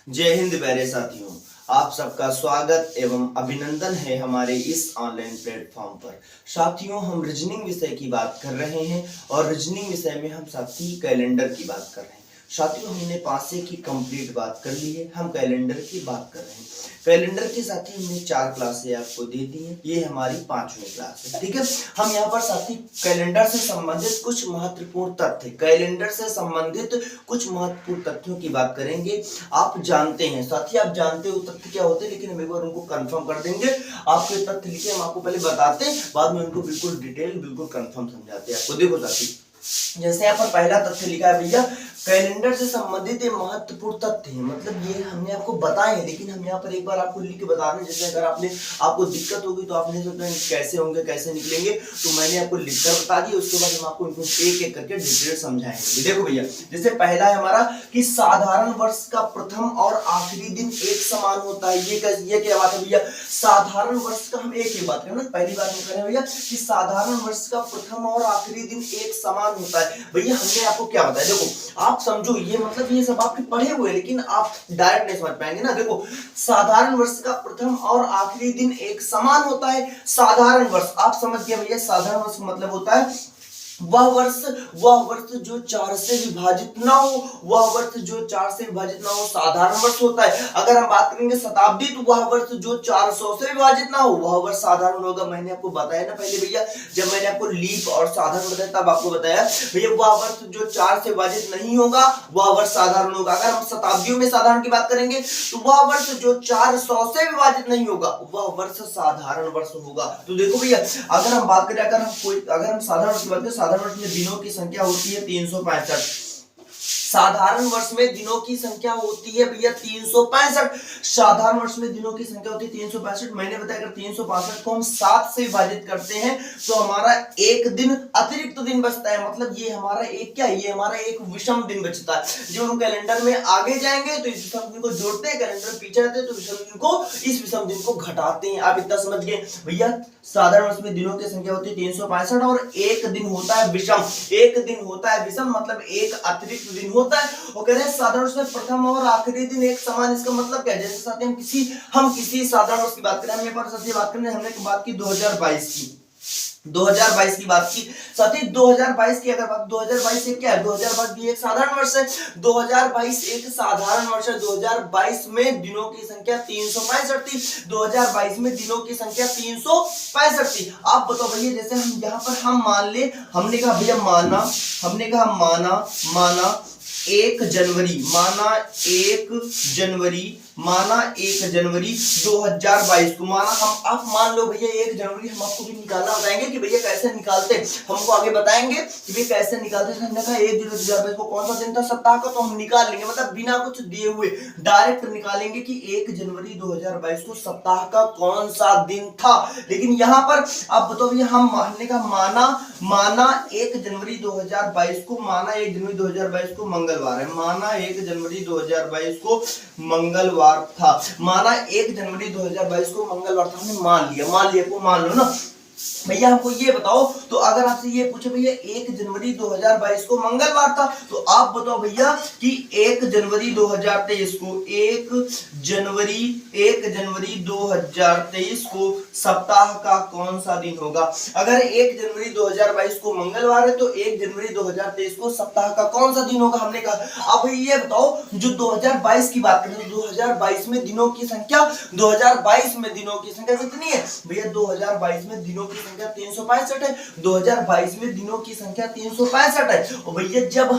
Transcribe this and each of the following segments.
जय हिंद प्यारे साथियों, आप सबका स्वागत एवं अभिनंदन है हमारे इस ऑनलाइन प्लेटफॉर्म पर। साथियों, हम रीजनिंग विषय की बात कर रहे हैं और रीजनिंग विषय में हम साथी कैलेंडर की बात कर रहे हैं। साथियों, हमने पासे की कंप्लीट बात कर ली है, हम कैलेंडर की बात कर रहे हैं। कैलेंडर के साथ ही हमने 4 क्लासें आपको दे दी हैं, ये हमारी 5वीं क्लास है। ठीक है, हम यहाँ पर साथी कैलेंडर से संबंधित कुछ महत्वपूर्ण तथ्य, कैलेंडर से संबंधित कुछ महत्वपूर्ण तथ्यों की बात करेंगे। आप जानते हैं साथी, आप जानते हो तथ्य क्या होते हैं, लेकिन हम एक बार उनको कंफर्म कर देंगे। आपके तथ्य लिखे, हम आपको पहले बताते हैं, बाद में उनको बिल्कुल डिटेल, बिल्कुल कंफर्म समझाते हैं आपको। देखो साथी, जैसे यहाँ पर पहला तथ्य लिखा है भैया, कैलेंडर से संबंधित एक महत्वपूर्ण तथ्य है। मतलब ये हमने आपको बताए हैं, लेकिन हम यहाँ पर एक बार आपको लिख के बता रहे हैं। जैसे अगर आपको दिक्कत होगी तो आपने सोचा कैसे होंगे, कैसे निकलेंगे, तो मैंने आपको लिखकर बता दिया। उसके बाद हम आपको इनको एक एक करके डिटेल समझाएंगे। देखो भैया, जैसे पहला है हमारा कि साधारण वर्ष का प्रथम और आखिरी दिन एक समान होता है। ये क्या बात है भैया, साधारण वर्ष का हम एक ही बात करें ना, पहली बात हम करें भैया कि साधारण वर्ष का प्रथम और आखिरी दिन एक समान होता है। भैया हमने आपको क्या बताया, देखो आप समझो, ये मतलब ये सब आपके पढ़े हुए, लेकिन आप डायरेक्ट नहीं समझ पाएंगे ना। देखो, साधारण वर्ष का प्रथम और आखिरी दिन एक समान होता है। साधारण वर्ष आप समझ गए भैया, साधारण वर्ष का मतलब होता है वह वर्ष जो 4 से विभाजित ना हो, वह वर्ष जो 4 से विभाजित ना हो साधारण वर्ष होता है। अगर हम बात करेंगे शताब्दी, तो वह वर्ष जो 400 से विभाजित ना हो, वह वर्ष साधारण होगा। मैंने आपको बताया ना पहले भैया, जब मैंने आपको लीप और साधारण बताया तब आपको बताया भैया वह वर्ष जो 4 से विभाजित नहीं होगा, वह वर्ष साधारण होगा। अगर हम शताब्दियों में साधारण की बात करेंगे, तो वह वर्ष जो 400 से विभाजित नहीं होगा, वह वर्ष साधारण वर्ष होगा। तो देखो भैया, अगर हम बात करें, अगर हम साधारण वर्ष की बात करें, साधारण वर्ष में दिनों की संख्या होती है 365। साधारण वर्ष में दिनों की संख्या होती है भैया 365। साधारण वर्ष में दिनों की संख्या होती है 365। मैंने बताया अगर 365 को हम 7 से विभाजित करते हैं तो हमारा एक दिन अतिरिक्त दिन बचता है। मतलब ये हमारा एक क्या है, ये हमारा एक विषम दिन बचता है। जब हम कैलेंडर में आगे जाएंगे तो इस विषम दिन को जोड़ते हैं, कैलेंडर पीछे रहते हैं तो इस विषम दिन को घटाते हैं। आप इतना समझ गए भैया, साधारण वर्ष में दिनों की संख्या होती है 365 और एक दिन होता है विषम। एक दिन होता है विषम, मतलब एक अतिरिक्त दिन होता है। वो कह रहे हैं साधारण वर्ष में प्रथम और आखिरी दिन एक समान। इसका मतलब क्या है, जैसे साथ हम किसी साधारण वर्ष की बात करें, हमने बात करें, हमने बात की 2022 की, 2022 की बात की साथी। 2022 की अगर बात, 2022 एक क्या है, 2022 भी एक साधारण वर्ष है। 2022 एक साधारण वर्ष है। 2022 में दिनों की संख्या 365 थी। 2022 में दिनों की संख्या 365 थी। आप बताओ भैया, जैसे हम यहाँ पर हम मान ले, हमने कहा भैया माना 1 जनवरी, माना 1 जनवरी 2022 को, माना हम, आप मान लो भैया 1 जनवरी, हम आपको भी निकालना बताएंगे कि भैया कैसे निकालते, हमको आगे बताएंगे कि भैया कैसे निकालते। हमने कहा 1 जनवरी 2022 को कौन सा दिन था, सप्ताह का, तो हम निकाल लेंगे, मतलब बिना कुछ दिए हुए डायरेक्ट निकालेंगे कि 1 जनवरी 2022 को सप्ताह का कौन सा दिन था। लेकिन यहाँ पर आप बताओ भैया, हमने कहा माना 1 जनवरी 2022 को, माना 1 जनवरी 2022 को मंगलवार है, माना 1 जनवरी 2022 को मंगलवार था, माना 1 जनवरी 2022 को मंगलवार था, हमने मान लिया को मान लो ना भैया। हमको ये बताओ, तो अगर आपसे ये पूछे भैया 1 जनवरी 2022 को मंगलवार था, तो आप बताओ भैया कि 1 जनवरी 2023 को 1 जनवरी 2023 को सप्ताह का कौन सा दिन होगा। अगर 1 जनवरी 2022 को मंगलवार है तो 1 जनवरी 2023 को सप्ताह का कौन सा दिन होगा, हमने कहा। अब ये बताओ, जो 2022 की बात करें, 2022 में दिनों की संख्या, 2022 में दिनों की संख्या कितनी है भैया, 2022 में दिनों की संख्या 365 है। 2022 में दिनों की संख्या 365 है। और भैया जब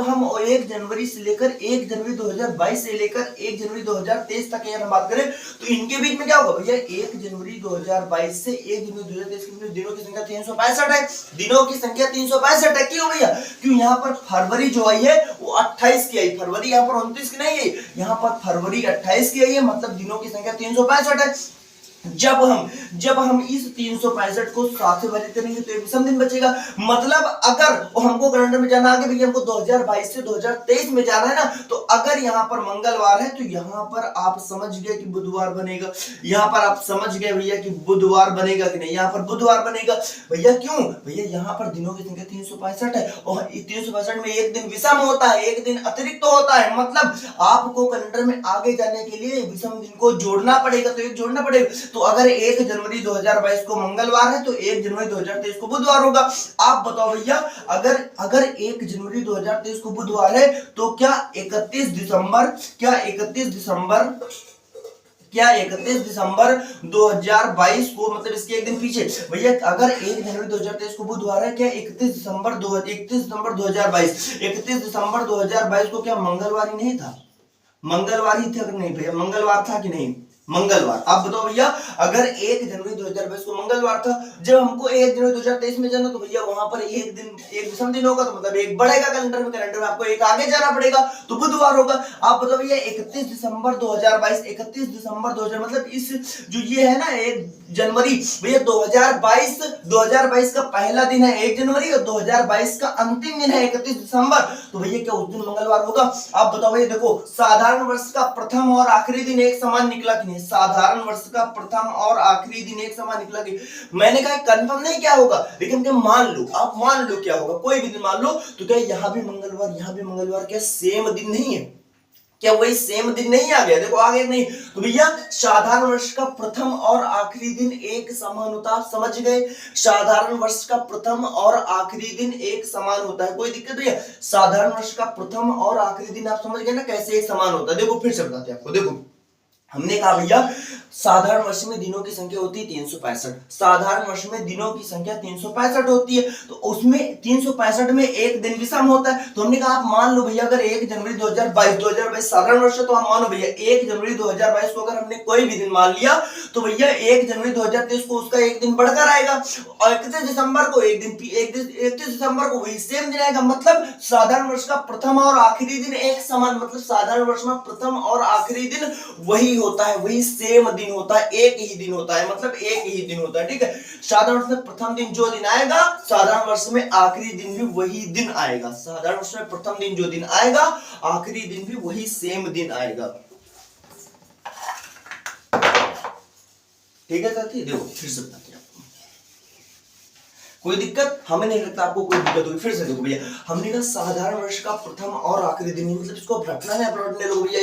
हम 1 जनवरी से लेकर 1 जनवरी 2022 से लेकर 1 जनवरी 2023 तक हम बात करें, तो इनके बीच में क्या होगा भैया, 1 जनवरी 2022 से 1 जनवरी 2023 के बीच दिनों की संख्या 365 है। दिनों की संख्या 365 है। क्यों भैया, क्यों यहाँ पर फरवरी जो आई है वो 28 की आई, फरवरी यहाँ पर 29 की नहीं है, यहाँ पर फरवरी 28 की आई है, मतलब दिनों की संख्या 365 है। जब हम इस 365 को 7 से विभाजित करेंगे तो एक विषम दिन बचेगा। मतलब अगर हमको कैलेंडर में जाना आगे भैया, हमको 2022 से 2023 में जाना है ना, तो अगर अगर यहाँ पर मंगलवार है तो यहाँ पर आप समझ गए कि बुधवार बनेगा, यहाँ पर आप समझ गए भैया कि बुधवार बनेगा कि नहीं, यहाँ पर बुधवार बनेगा भैया। क्यों भैया, यहाँ पर दिनों की संख्या 365 है और 365 में एक दिन विषम होता है, एक दिन अतिरिक्त होता है, मतलब आपको कैलेंडर में आगे जाने के लिए विषम दिन को जोड़ना पड़ेगा, तो एक जोड़ना पड़ेगा। तो अगर 1 जनवरी 2022 को मंगलवार है तो 1 जनवरी 2023 को बुधवार होगा। आप बताओ भैया, अगर 1 जनवरी 2023 को बुधवार है तो क्या 31 दिसंबर 2022 को, मतलब इसके एक दिन पीछे भैया, अगर 1 जनवरी 2023 को बुधवार है, क्या 31 दिसंबर 2022 को क्या मंगलवार ही नहीं था? मंगलवार ही था कि नहीं भैया? मंगलवार था कि नहीं? मंगलवार। आप बताओ भैया, अगर 1 जनवरी 2022 को मंगलवार था, जब हमको 1 जनवरी 2023 में जाना तो भैया वहां पर एक दिन, एक विषम दिन होगा, तो मतलब एक बढ़ेगा कैलेंडर में आपको एक आगे जाना पड़ेगा, तो बुधवार होगा। आप बताओ भैया 31 दिसंबर 2022 मतलब इस जो ये है ना 1 जनवरी भैया 2022 का पहला दिन है 1 जनवरी और 2022 का अंतिम दिन है 31 दिसंबर, तो भैया क्या उस दिन मंगलवार होगा? आप बताओ भैया, देखो साधारण वर्ष का प्रथम और आखिरी दिन एक समान निकला कि नहीं? साधारण वर्ष का प्रथम और आखिरी दिन एक समान निकला कि? मैंने कहा कंफर्म नहीं क्या होगा, लेकिन क्या मान लो, आप मान लो क्या होगा, कोई भी दिन मान लो, तो क्या यहाँ भी मंगलवार क्या सेम दिन नहीं है? क्या वही सेम दिन नहीं आ गया? देखो आ गया नहीं? तो भैया साधारण वर्ष का प्रथम और आखिरी दिन एक समान होता है, समझ गए? साधारण वर्ष का प्रथम और आखिरी दिन एक समान होता है, कोई दिक्कत भैया? साधारण वर्ष का प्रथम और आखिरी दिन आप समझ गए ना कैसे एक समान होता है? देखो फिर से बताते हैं आपको। देखो हमने कहा भैया साधारण वर्ष में दिनों की संख्या होती है 365, साधारण वर्ष में दिनों की संख्या 365 होती है, तो उसमें 365 में एक दिन विषम होता है। तो हमने कहा आप मान लो भैया, अगर 1 जनवरी 2022 साधारण वर्ष है, तो हम मानो भैया 1 जनवरी 2022 को अगर हमने कोई भी दिन मान लिया तो भैया 1 जनवरी 2023 को उसका एक दिन बढ़कर आएगा और 31 दिसंबर को एक दिन 31 दिसंबर को वही सेम दिन आएगा। मतलब साधारण वर्ष का प्रथम और आखिरी दिन एक समान, मतलब साधारण वर्ष में प्रथम और आखिरी दिन वही होता है, वही सेम दिन होता है, एक ही दिन होता है, मतलब एक ही दिन होता है, ठीक है? साधारण वर्ष में प्रथम दिन जो दिन आएगा, साधारण वर्ष में आखिरी दिन भी वही दिन आएगा। साधारण वर्ष में प्रथम दिन जो दिन आएगा, आखिरी दिन भी वही सेम दिन आएगा, ठीक है साथी? देखो फिर से बताते हैं आपको, कोई दिक्कत? हमें नहीं लगता आपको कोई दिक्कत होगी। फिर से देखो भैया, हमने कहा साधारण वर्ष का प्रथम और आखिरी दिन, मतलब इसको रटना है, अपने लोग भैया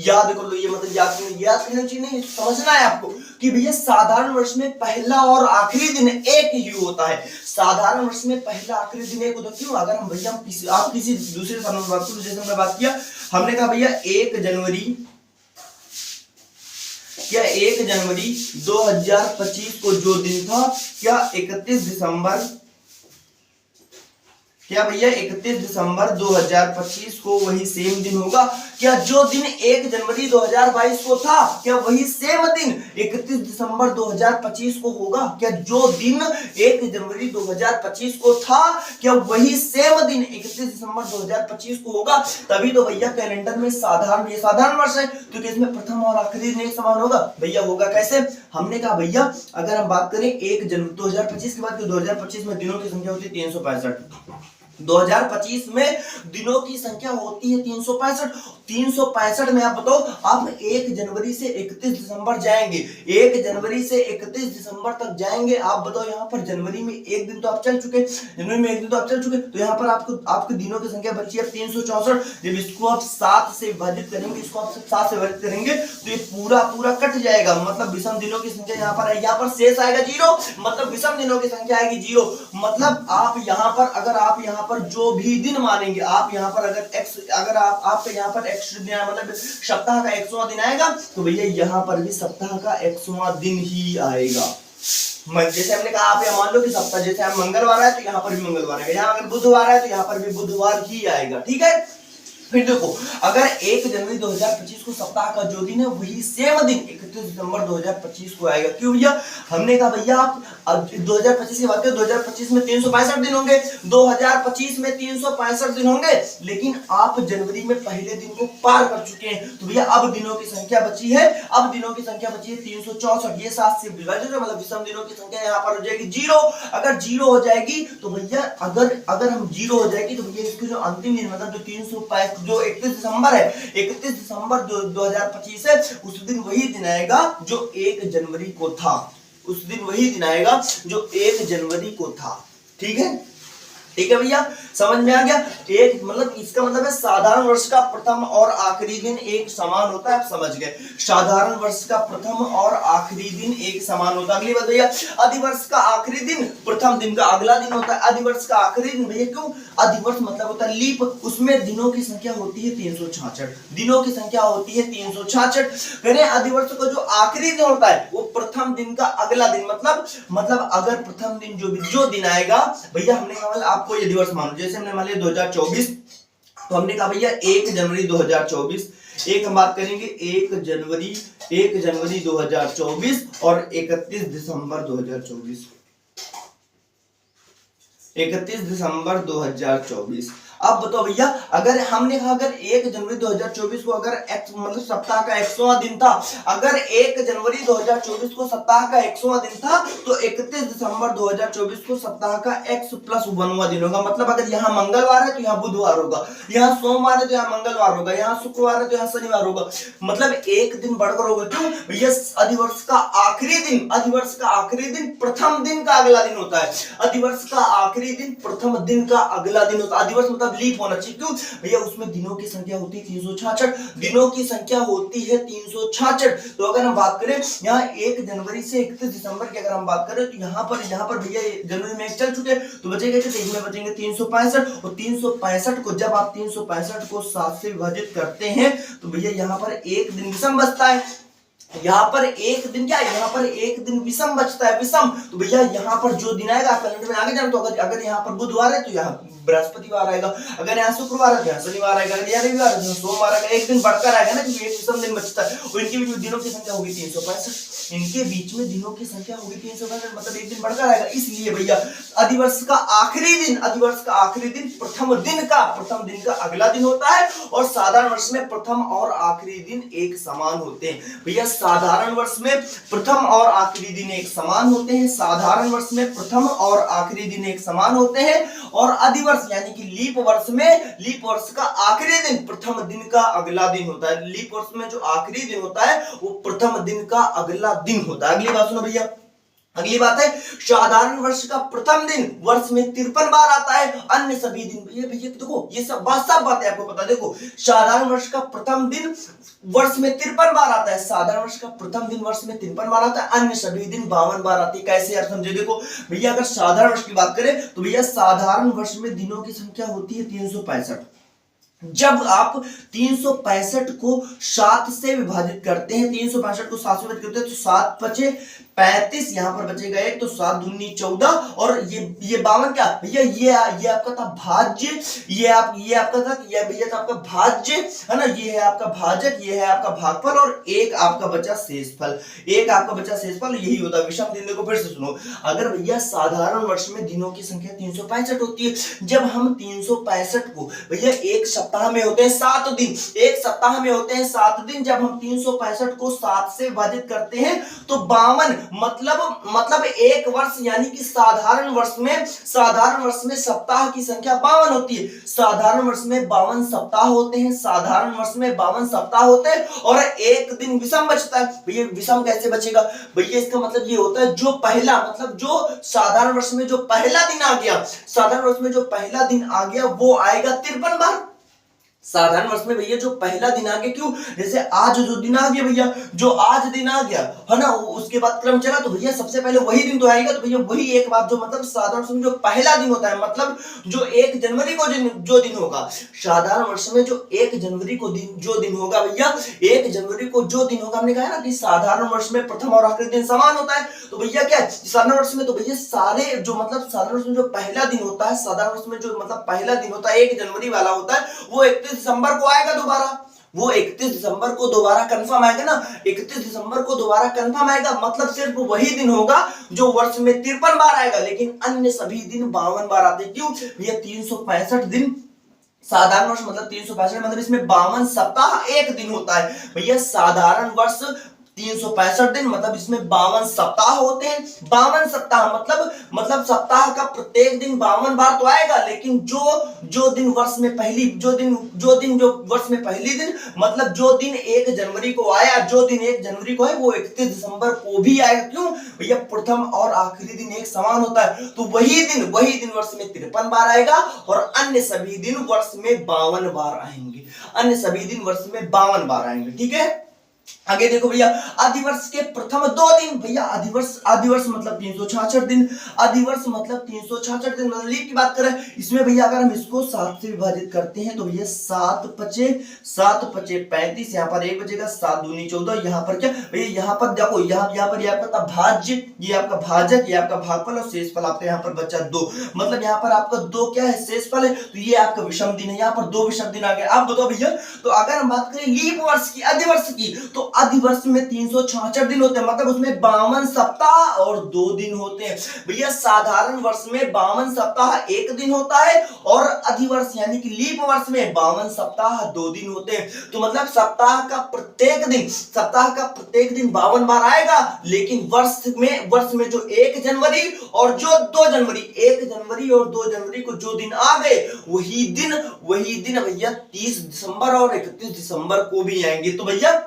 याद कर लो, ये मतलब याद करना चाहिए नहीं, समझना है आपको कि भैया साधारण वर्ष में पहला और आखिरी दिन एक ही होता है। साधारण वर्ष में पहला आखिरी दिन एक होता है। क्यों? अगर हम भैया आप किसी दूसरे साल में बात करो, जैसे हमने बात किया, हमने कहा भैया 1 जनवरी 2025 को जो दिन था, क्या 31 दिसंबर, क्या भैया 31 दिसंबर 2025 को वही सेम दिन होगा? क्या जो दिन 1 जनवरी 2022 को था, क्या वही सेम दिन 31 दिसंबर 2025 को होगा? क्या जो दिन 1 जनवरी 2025 को था, क्या वही सेम दिन 31 दिसंबर 2025 को होगा? तभी तो भैया कैलेंडर में साधारण, ये साधारण वर्ष है, तो इसमें प्रथम और आखिरी दिन एक समान होगा। भैया होगा कैसे? हमने कहा भैया अगर हम बात करें 1 जनवरी 2025 के बाद, 2025 में दिनों की संख्या होती है 365, 2025 में दिनों की संख्या होती है 365। 365 में आप बताओ, आप 1 जनवरी से 31 दिसंबर जाएंगे, 1 जनवरी से 31 दिसंबर तक जाएंगे। आप बताओ यहाँ पर जनवरी में एक दिन तो आप चल चुके, जनवरी में एक दिन तो आप चल चुके, तो यहाँ पर आपके दिनों की संख्या बची है 364। जब इसको आप 7 से विभाजित करेंगे, इसको आप 7 से विभाजित करेंगे तो ये पूरा कट जाएगा, मतलब विषम दिनों की संख्या यहाँ पर है, यहाँ पर शेष आएगा 0, मतलब विषम दिनों की संख्या आएगी 0। मतलब आप यहाँ पर, अगर आप यहाँ पर जो भी दिन मानेंगे, आप यहाँ पर अगर आप यहाँ पर एक्स दिन, मतलब सप्ताह का 100वां दिन आएगा, तो भैया यहाँ पर भी सप्ताह का 100वां दिन ही आएगा। जैसे हमने कहा, आप यहाँ मान लो कि सप्ताह, जैसे हम मंगलवार है तो यहाँ पर भी मंगलवार आएगा, यहाँ अगर बुधवार है तो यहाँ पर भी बुधवार ही आएगा, ठीक है? फिर देखो, अगर 1 जनवरी 2025 को सप्ताह का जो दिन है वही सेम दिन 31 दिसंबर 2025 को आएगा। क्यों भैया? हमने कहा भैया आप 2025 की बात करें, 2025 में 365 दिन होंगे, 2025 में 365 दिन होंगे, लेकिन आप जनवरी में पहले दिन को पार कर चुके हैं, तो भैया अब दिनों की संख्या बची है, 364। ये 7 से विभाजित है, मतलब विषम दिनों की संख्या यहाँ पर हो जाएगी 0। अगर 0 हो जाएगी तो भैया, अगर हम 0 हो जाएगी तो भैया इसके जो अंतिम दिन, मतलब जो 365 जो 31 दिसंबर है, 31 दिसंबर जो 2025 है, उस दिन वही दिन आएगा जो 1 जनवरी को था। उस दिन वही दिन आएगा जो 1 जनवरी को था। ठीक है, ठीक है भैया, समझ में आ गया। एक मतलब इसका मतलब है साधारण वर्ष का प्रथम और आखिरी दिन एक समान होता है। आप समझ गए, साधारण वर्ष का प्रथम और आखिरी दिन एक समान होता है। अगली बात भैया, अधिवर्ष का आखिरी दिन प्रथम दिन का अगला दिन होता है। अधिवर्ष का आखिरी दिन भैया क्यों? अधिवर्ष मतलब होता है लीप, उसमें दिनों की संख्या होती है 366, दिनों की संख्या होती है 366। यानी अधिवर्ष का जो आखिरी दिन होता है वो प्रथम दिन का अगला दिन, मतलब अगर प्रथम दिन जो दिन आएगा भैया, हमने कहा आपको ये दिवस मानो, जैसे हमने मान लिया 2024, तो हमने कहा भैया 1 जनवरी 2024, एक हम बात करेंगे 1 जनवरी 2024 और 31 दिसंबर 2024, 31 दिसंबर 2024। अब बताओ भैया, अगर हमने कहा अगर 1 जनवरी 2024 को अगर मतलब सप्ताह का 100वां दिन था, अगर 1 जनवरी 2024 को सप्ताह का 100वां दिन था, तो 31 दिसंबर 2024 को सप्ताह का x प्लस 1वां दिन होगा। मतलब अगर यहाँ मंगलवार है तो यहाँ बुधवार होगा, यहाँ सोमवार है तो यहाँ मंगलवार होगा, यहाँ शुक्रवार है तो यहाँ शनिवार होगा। मतलब एक दिन बढ़कर होगा। क्यों भैया? अधिवर्ष का आखिरी दिन, अधिवर्ष का आखिरी दिन प्रथम दिन का अगला दिन होता है। अधिवर्ष का आखिरी दिन प्रथम दिन का अगला दिन होता है। अधिवर्ष मतलब लीप होना चाहिए। क्यों भैया? उसमें दिनों की संख्या होती है 366, दिनों की संख्या होती है 366। तो अगर हम बात करें यहाँ 1 जनवरी से 31 दिसंबर की अगर हम बात करें, तो यहाँ पर भैया जनवरी में चल चुके, तो बचेगा कितने? इसमें बचेंगे 365। और 365 को जब आप 365 को 7 से विभाजित करते हैं, तो भैया यहाँ पर एक दिन विषम बचता है। यहाँ पर एक दिन क्या है? यहाँ पर एक दिन विषम बचता है, विषम। तो भैया यहाँ पर जो दिन आएगा कैलेंडर में आगे जाना, तो अगर यहाँ पर बुधवार है तो यहाँ बृहस्पतिवार आएगा, अगर यहाँ शुक्रवार है तो यहाँ शनिवार आएगा, अगर यहाँ रविवार है तो सोमवार आएगा। एक दिन बढ़कर आएगा ना, क्योंकि एक विषम दिन बचता है। और इनके बीच में दिनों की संख्या होगी 365, इनके बीच में दिनों की संख्या होगी 365, मतलब एक दिन बढ़कर आएगा। इसलिए भैया अधिवर्ष का आखिरी दिन, अधिवर्ष का आखिरी दिन प्रथम दिन का अगला दिन होता है। और साधारण वर्ष में प्रथम और आखिरी दिन एक समान होते हैं। भैया साधारण वर्ष में प्रथम और आखिरी दिन एक समान होते हैं, साधारण वर्ष में प्रथम और आखिरी दिन एक समान होते हैं। और अधिवर्ष यानी कि लीप वर्ष का आखिरी दिन प्रथम दिन का अगला दिन होता है। लीप वर्ष में जो आखिरी दिन होता है वो प्रथम दिन का अगला दिन होता है। अगली बात सुनो भैया, अगली बात है साधारण वर्ष का प्रथम दिन वर्ष में 53 बार आता है, अन्य सभी दिन। भैया देखो ये सब बातें आपको पता। देखो साधारण वर्ष का प्रथम दिन वर्ष में 53 बार आता है, साधारण वर्ष का प्रथम दिन वर्ष में 53 बार आता है, अन्य सभी दिन 52 बार आती है। कैसे यार समझे? देखो भैया अगर साधारण वर्ष की बात करें तो भैया साधारण वर्ष में दिनों की संख्या होती है 365। जब आप 365 को 7 से विभाजित करते हैं, 365 को 7 से विभाजित करते हैं, तो 7 बचे 35, यहाँ पर बचेगा 1, तो 7 दूनी 14। और ये 52 क्या भैया? ये आपका था भाज्य, ये आपका था, ये भैया था आपका भाज्य है ना, ये है आपका भाजक, ये है आपका भागफल, और एक आपका बचा शेषफल, एक आपका बचा शेषफल। यही होता है विषम दिन। देखो फिर से सुनो, अगर भैया साधारण वर्ष में दिनों की संख्या 365 होती है, जब हम 365 को भैया एक सप्ताह में होते हैं 7 दिन, एक सप्ताह में होते हैं 7 दिन, जब हम 365 को 7 से विभाजित करते हैं तो 52, मतलब एक वर्ष यानी कि साधारण वर्ष में सप्ताह की संख्या 52 होती है। साधारण वर्ष में 52 सप्ताह होते हैं, साधारण वर्ष में 52 सप्ताह होते हैं, और एक दिन विषम बचता है। भैया विषम कैसे बचेगा? भैया इसका मतलब ये होता है जो पहला, मतलब जो साधारण वर्ष में जो पहला दिन आ गया, साधारण वर्ष में जो पहला दिन आ गया वो आएगा 53 बार। साधारण वर्ष में भैया जो पहला दिन आ गया, क्यों? जैसे आज जो दिन आ गया भैया, जो आज दिन आ गया है ना, उसके बाद क्रम चला, तो भैया सबसे पहले वही दिन तो आएगा। तो भैया वही एक बात जो मतलब साधारण वर्ष में जो पहला दिन होता है, मतलब जो 1 जनवरी को जो दिन होगा, साधारण वर्ष में जो 1 जनवरी को जो दिन होगा भैया, 1 जनवरी को जो दिन होगा, हमने कहा ना कि साधारण वर्ष में प्रथम और आखिरी दिन समान होता है। तो भैया क्या है साधारण वर्ष में? तो भैया सारे जो मतलब साधारण वर्ष में जो पहला दिन होता है, साधारण वर्ष में जो मतलब पहला दिन होता है 1 जनवरी वाला होता है, वो 31 दिसंबर को आएगा दोबारा, वो 31 दिसंबर को दोबारा कंफर्म आएगा ना, 31 दिसंबर को दोबारा कंफर्म आएगा। मतलब सिर्फ वही दिन होगा जो वर्ष में 53 बार आएगा, लेकिन अन्य सभी दिन 52 बार आते हैं। क्यों भैया? 365 दिन साधारण वर्ष मतलब 365, मतलब इसमें 52 सप्ताह एक दिन होता है। भैया साधारण वर्ष 365 दिन मतलब इसमें 52 सप्ताह होते हैं। 52 सप्ताह मतलब सप्ताह का प्रत्येक दिन 52 बार तो आएगा, लेकिन जो दिन वर्ष में पहली जो वर्ष में पहली दिन मतलब जो दिन 1 जनवरी को आया, जो दिन 1 जनवरी को है वो 31 दिसंबर को भी आएगा। क्यों भैया? प्रथम और आखिरी दिन एक समान होता है, तो वही दिन वर्ष में 53 बार आएगा और अन्य सभी दिन वर्ष में 52 बार आएंगे। अन्य सभी दिन वर्ष में 52 बार आएंगे। ठीक है, आगे देखो भैया, अधिवर्ष के प्रथम 2 दिन। भैया अधिवर्ष मतलब 366 दिन। अधिवर्ष मतलब 366 दिन, मतलब लीप की बात करें इसमें भैया, अगर हम इसको 7 से विभाजित करते हैं तो भैया 7 पचे 35, यहाँ पर 1 बचेगा, 7 दूनी 14। यहाँ पर क्या भैया, यहाँ पर देखो, यहाँ पर आपका भाज्य, ये आपका भाजक, ये आपका भागफल और शेषफल आपका यहाँ पर बचा 2। मतलब यहाँ पर आपका 2 क्या है? शेषफल है, तो ये आपका विषम दिन है। यहाँ पर 2 विषम दिन आ गए। आप बताओ भैया, तो अगर हम बात करें लीप वर्ष की, अधिवर्ष की, तो अधिवर्ष में 366 दिन होते हैं, मतलब उसमें 52 सप्ताह और 2 दिन होते हैं। भैया साधारण वर्ष में 52 सप्ताह 1 दिन होता है और अधिवर्ष यानी कि लीप वर्ष में 52 सप्ताह 2 दिन होते हैं। तो मतलब सप्ताह का प्रत्येक दिन 52 बार आएगा, लेकिन वर्ष में जो 1 जनवरी और जो 2 जनवरी, 1 जनवरी और 2 जनवरी को जो दिन आ गए, वही दिन भैया 30 दिसंबर और 31 दिसंबर को भी आएंगे। तो भैया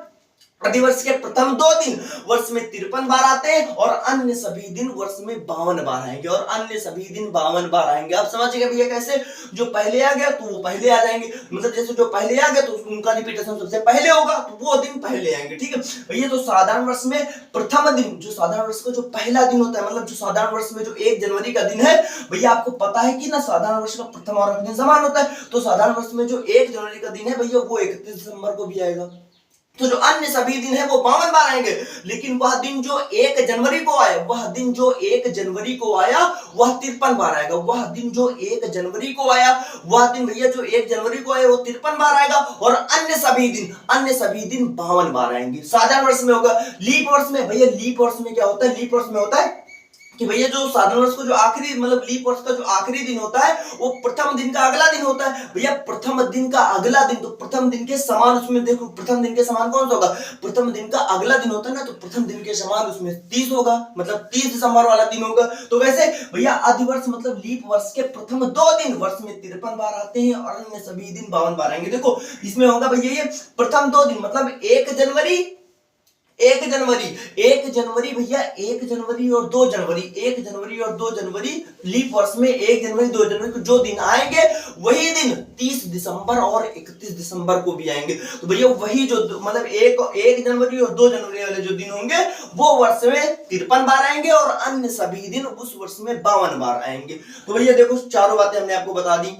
अधिवर्ष के प्रथम 2 दिन वर्ष में 53 बार आते हैं और अन्य सभी दिन वर्ष में 52 बार आएंगे, और अन्य सभी दिन 52 बार आएंगे। आप समझिएगा भैया कैसे? जो पहले आ गया तो वो पहले आ जाएंगे, मतलब जैसे जो पहले आ गया तो उनका रिपीटेशन सबसे पहले होगा, तो वो दिन पहले आएंगे। ठीक है भैया, तो साधारण वर्ष में प्रथम दिन, जो साधारण वर्ष का जो पहला दिन होता है, मतलब जो साधारण वर्ष में जो 1 जनवरी का दिन है, भैया आपको पता है कि ना साधारण वर्ष का प्रथम और अंतिम दिन समान होता है, तो साधारण वर्ष में जो 1 जनवरी का दिन है भैया वो 31 दिसंबर को भी आएगा। तो जो अन्य सभी दिन है वो 52 बार आएंगे, लेकिन वह दिन जो 1 जनवरी को आया, वह 53 बार आएगा। वह दिन जो 1 जनवरी को आया, वह दिन भैया जो 1 जनवरी को आया वो 53 बार आएगा, और अन्य सभी दिन 52 बार आएंगे। साधारण वर्ष में होगा। लीप वर्ष में भैया, लीप वर्ष में क्या होता है? लीप वर्ष में होता है कि भैया जो साधारण वर्ष को जो आखिरी मतलब लीप वर्ष का जो आखिरी दिन होता है वो प्रथम दिन का अगला दिन होता है। भैया प्रथम दिन का अगला दिन, तो प्रथम दिन के समान उसमें देखो, प्रथम दिन के समान कौन सा होगा? प्रथम दिन का अगला दिन होता है ना, तो प्रथम दिन के समान उसमें 30 होगा, मतलब 30 दिसंबर वाला दिन होगा। तो वैसे भैया अधिवर्ष मतलब लीप वर्ष के प्रथम 2 दिन वर्ष में 53 बार आते हैं और अन्य सभी दिन 52 बार आएंगे। देखो इसमें होगा भैया ये प्रथम 2 दिन मतलब 1 जनवरी भैया 1 जनवरी और 2 जनवरी लीप वर्ष में 1 जनवरी 2 जनवरी को जो दिन आएंगे वही दिन 30 दिसंबर और 31 दिसंबर को भी आएंगे। तो भैया वही जो मतलब 1 जनवरी और 2 जनवरी वाले जो दिन होंगे वो वर्ष में 53 बार आएंगे और अन्य सभी दिन उस वर्ष में 52 बार आएंगे। तो भैया देखो चारों बातें हमने आपको बता दी,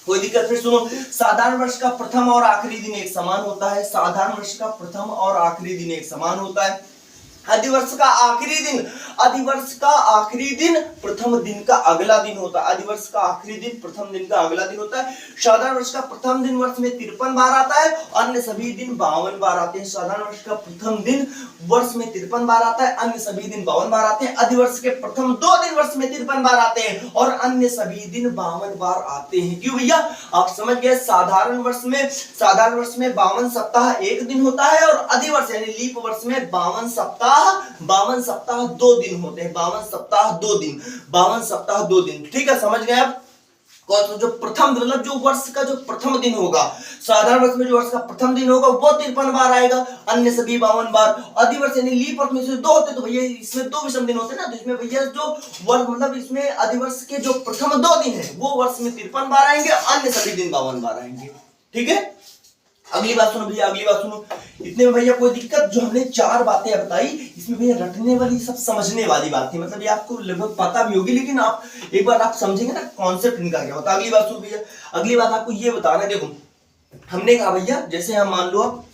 कोई दिक्कत? फिर सुनो, साधारण वर्ष का प्रथम और आखिरी दिन एक समान होता है। साधारण वर्ष का प्रथम और आखिरी दिन एक समान होता है। अधिवर्ष का आखिरी दिन प्रथम दिन का अगला दिन होता है। अधिवर्ष का आखिरी दिन प्रथम दिन का अगला दिन होता है। साधारण वर्ष का प्रथम दिन वर्ष में 53 बार आता है, अन्य सभी दिन 52 बार आते हैं। साधारण वर्ष का प्रथम दिन वर्ष में 53 बार आता है, अन्य सभी दिन 52 बार आते हैं। अधिवर्ष के प्रथम 2 दिन वर्ष में 53 बार आते हैं और अन्य सभी दिन 52 बार आते हैं। क्यों भैया? आप समझ गए। साधारण वर्ष में 52 सप्ताह 1 दिन होता है और अधिवर्ष यानी लीप वर्ष में 52 सप्ताह 2 दिन होते हैं। 52 सप्ताह 2 दिन। ठीक है, समझ गए आप? कौन सा जो प्रथम मतलब जो वर्ष का जो प्रथम दिन होगा, साधारण वर्ष में जो वर्ष का प्रथम दिन होगा वो 53 बार आएगा, अन्य सभी 52 बार। अधिवर्ष यानी लीप वर्ष में से 2 होते, तो भैया इसमें 2 विषम दिन होते हैं ना, तो इसमें भैया जो वर्ष मतलब इसमें अधिवर्ष के जो प्रथम 2 दिन है वो वर्ष में 53 बार आएंगे, अन्य सभी दिन 52 बार आएंगे। ठीक है, अगली बात सुनो भैया, अगली बात सुनो। इतने में भैया कोई दिक्कत? जो हमने 4 बातें बताई इसमें भैया रटने वाली सब समझने वाली बात थी, मतलब ये आपको लगभग पता भी होगी, लेकिन आप एक बार आप समझेंगे ना कॉन्सेप्ट इनका क्या होता है। अगली बात सुनो भैया, अगली बात आपको ये बताना है। देखो हमने कहा भैया, जैसे हम मान लो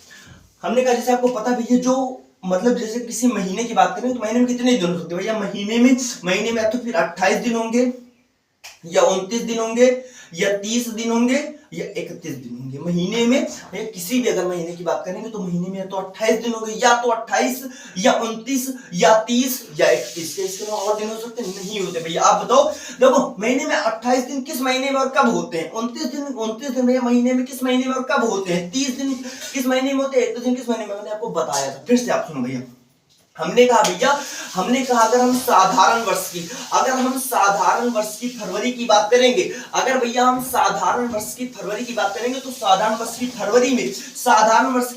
हमने कहा जैसे आपको पता भैया जो मतलब जैसे किसी महीने की बात करें तो महीने में कितने दिन हो सकते हैं भैया? महीने में या तो फिर 28 दिन होंगे या 29 दिन होंगे या 30 दिन होंगे या 31 दिन होंगे। महीने में या किसी भी अगर महीने की बात करेंगे तो महीने में या तो 28 दिन होंगे, या तो 28 या 29 या 30 या 31। इसके अलावा और दिन हो सकते नहीं होते भैया। आप बताओ, देखो महीने में 28 दिन किस महीने में और कब होते हैं? 29 दिन भैया महीने में किस महीने में और कब होते हैं? 30 दिन किस महीने में होते हैं? 31 दिन किस महीने में? मैंने आपको बताया था। फिर से आप सुनो भैया, हमने कहा अगर हम साधारण वर्ष की फरवरी की बात करेंगे, अगर भैया हम साधारण वर्ष की फरवरी की बात करेंगे तो साधारण वर्ष की